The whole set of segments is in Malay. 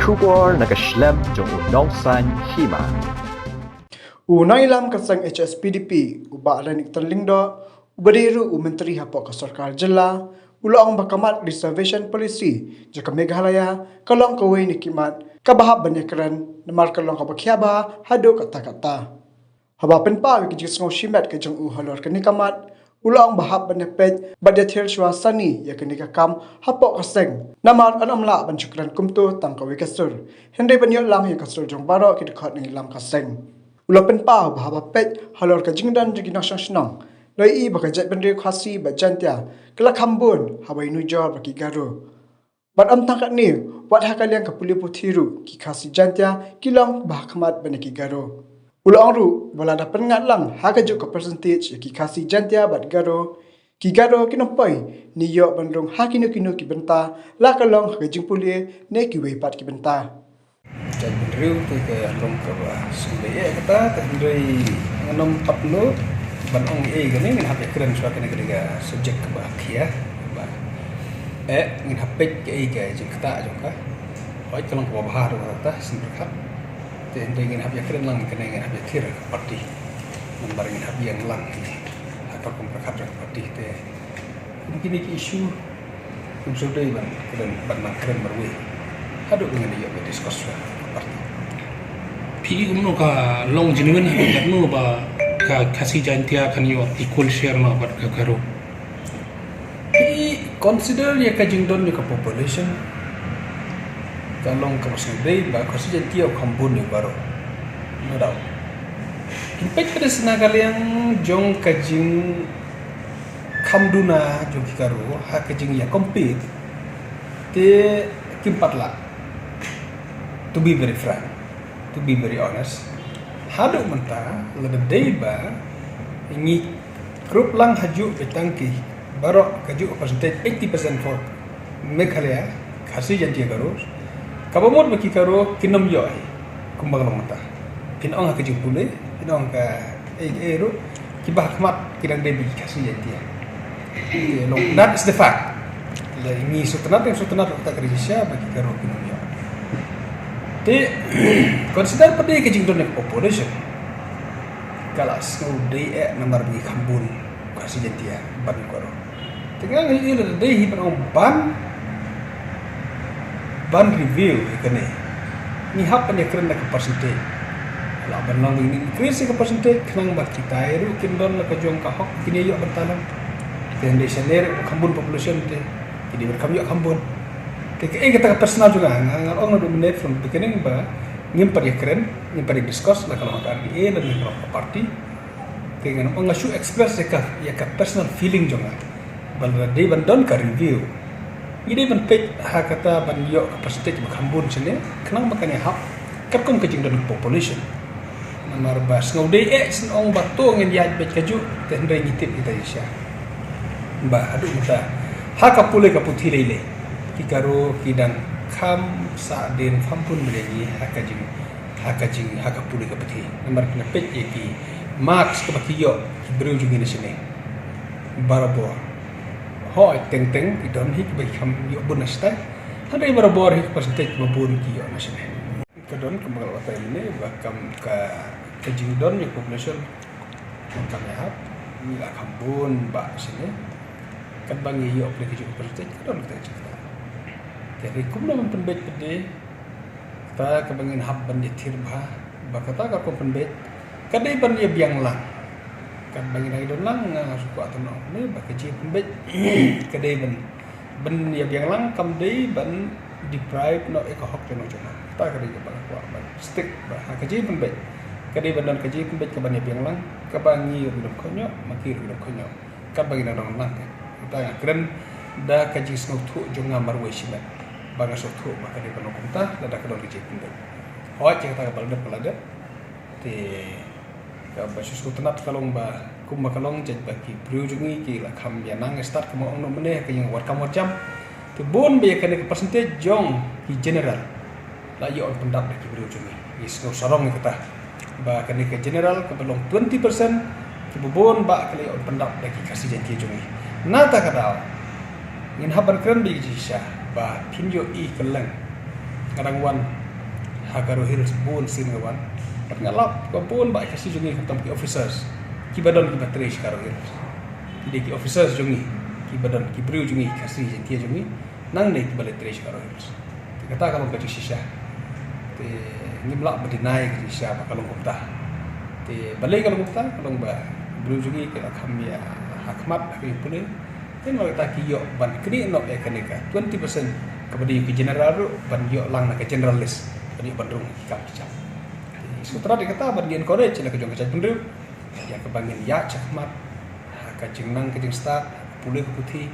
Shubor nakaslem jong unongsan hima. Unai lam kasang HSPDP uba alanik terlingdo ubadiru menteri hapok ke sarkar jela ulang bakamat reservation policy jaka Meghalaya kalong kawai nikimat kabahab banyakran namar kalong kabakhyaba hado kata-kata haba penpa wiki jis ngau shimet ke jong halor kanikamat ulang bahab banapet badathir swasani yakanika kam hapok kaseng namar anamla banchukran kumtu tangkawi kasur hendai banyo lang yakasur jong baro kidkhot ni lam kaseng ulapen pa bahaba pet halor ka jingdan jigi nasyang snang loi baka jat bendre khasi bajantia kala khambun habai nujor baki garo bat am tangkat ni wat hakaliang ka puli puthiru ki khasi jantia kilang bahkamat banaki garo ulang ru balada pengat lang hakajuk ka percentage ki khasi jantia bat garo ki garo kinompai niyo bandung hakinu kinu ki benta la kalong hagajing puli ne ki weipat ki benta dan beriu tu ke along ke sumber kata terdiri enam 40 banong gani ngin hape keren suaka negara subjek ke bahagia ngin hape ke jikta juga oi kalong ke bahar kata sindrikat tendai ngin hape keren lang kena ngin hape kir parti nomor ngin hape yang lang apa komplakat parti te mungkin ini isu sudah ban keren berwe haduk dengan dia berdiskus parti. Pi umno ka long genuine no ba ka khasi jantia kan yo equal share ma bat ka karo. Pi consider ya ka jingdon ya ka population ka long ka masih day ba khasi jantia khambun ni baro. No doubt. Impact pada senagal yang jong ka jing khamduna jong karo ha ka jing ya compete te kimpat lah. To be very frank, to be very honest, haduk mentah lada deba ini grup lang haju betangki barok kaju percentage 80% for Meghalaya khasi jantia garus kabamot baki karo kinom yoi kumbang lang mentah pinong ka jipule pinong ka ero kibah khmat kidang debi khasi jantia that is the fact la ini sutanat tak kerja baki karo kinom yoi te consider pada kejing don population kalas no day number di khambun kasi jantia ban koro tengah ni ile day hi ban review ikane ni hap ne kren ka percentage la ban lang ni increase ka percentage khnang bat kita eru kindon la ka jong ka hok kini yo bantalan tende sener khambun population te kini berkam yo khambun kita personal juga orang udah menit from beginning ba ngimpar ya keren ngimpar discuss lah kalau akan di dan kalau party dengan orang show express ya ka personal feeling juga balra day bandon ka review ini ban page ha kata ban yo capacity bakambun sini kenang makanya hak katkom kajing dan population nomor bas ngode sen ong batu ngin ya bet kaju tendai ngitip kita isya ba adu muta ha kapule kaputhi lele kikaro kidang kam sa den kampun menjadi hakajing hakapuli kapati nomor penepet yaki max kebakiyo beriu juga di sini barabor ho teng idon hik bagi kam yo bonasta ada barabor hik percentage babun kiyo na sini kadon kembal wata ini bakam ka kajing don yo population kami hap ni akambun ba sini kan bangi yo aplikasi percentage kadon kita cerita jadi kumna mempenbet pede ta kabangin hab ban ditir bah bakata ka kompenbet kadai ban ya biang lang kan bangin ai don lang suku atau no ne bakaji penbet kadai ban ya biang lang kam dei ban deprive no ekohok no jona ta kadai ka ban stick bah kaji penbet kadai ban don kaji penbet ka ban ya biang lang ka bangi ru konyo makir ru konyo ka bangin don lang ta keren da kaji snow thu jonga marwe shibat baga sotu maka di penuh kumta lada kedon kecil pun oh cek tak balada te ka basus ku tenat kalong ba kum kalong cek baki priujungi ki la kham ya nang start kemo ono mene ka yang war kamor jam te bon be ka ne percentage jong ki general la yo pendak ki priujungi is no sarong kata ba ka ne ka general ka belong 20% ki bon ba ka le pendak ki kasih janji jungi nata kada ngin habar keren di jisha ba pinjo i kelang ngarang wan hagaro hills bun sin ngawan ngalap kapun ba kasi jungi katam ki officers ki badan ki bateri karo hills jadi ki officers jungi ki badan ki briu jungi kasi jentia jungi nang nei ki baleteri karo hills kata kalau ka shisha te ngimla badinai ki shisha ba kalau kumta te balai kalau kumta kalau ba briu jungi kala khamia hakmat ki pune ten wa ta ki yo ban kini no ekanika 20% kabadi ki general ban yo lang na ka generalis bani bandung kam kicap sutra dikata bagian college la kejong kecap pendeu yang kebangin ya cakmat ka jengnang ke jeng start pulih ke putih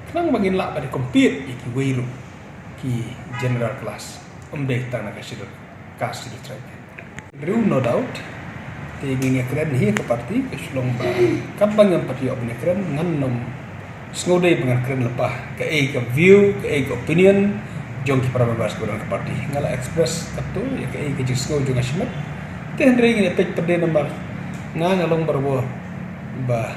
kenang bangin la pada compete iki weiru ki general class deh tanah kasih track riu no doubt tinggi keren hi ke parti ke sulong ba kabang yang parti opini keren ngan nom snode dengan keren lepah ke view ke opinion jong ki para membahas ke parti ngala express katu ya ke jisno jong asmat ten ring ni tek pede nomor ngalong barbo ba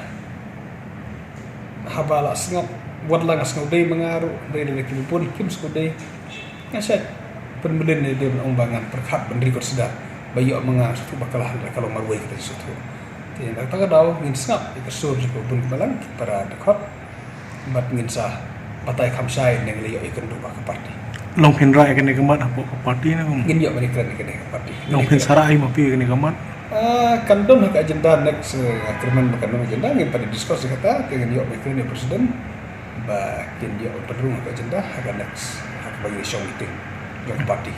habala sngap wadlang snode mengaru dari ki pun kim snode ngaset penbelen ni dia ombangan perkat bendri kor sedar bayo menga tu bakalah kalau marwai kita situ ten tak tahu ngin sngap ikasur ko bun balang para dekot bat ngin sah batai khamsai neng leyo ikan do ke parti long pin rai kene kemat apa ke parti na kum ngin yo bani keren kene ke parti long pin sarai mapi kene kemat kandon hak agenda next agreement bukan agenda ngin pada diskusi kata dengan yo bani keren presiden ba kin yo perlu hak agenda hak next hak bagi song meeting yo parti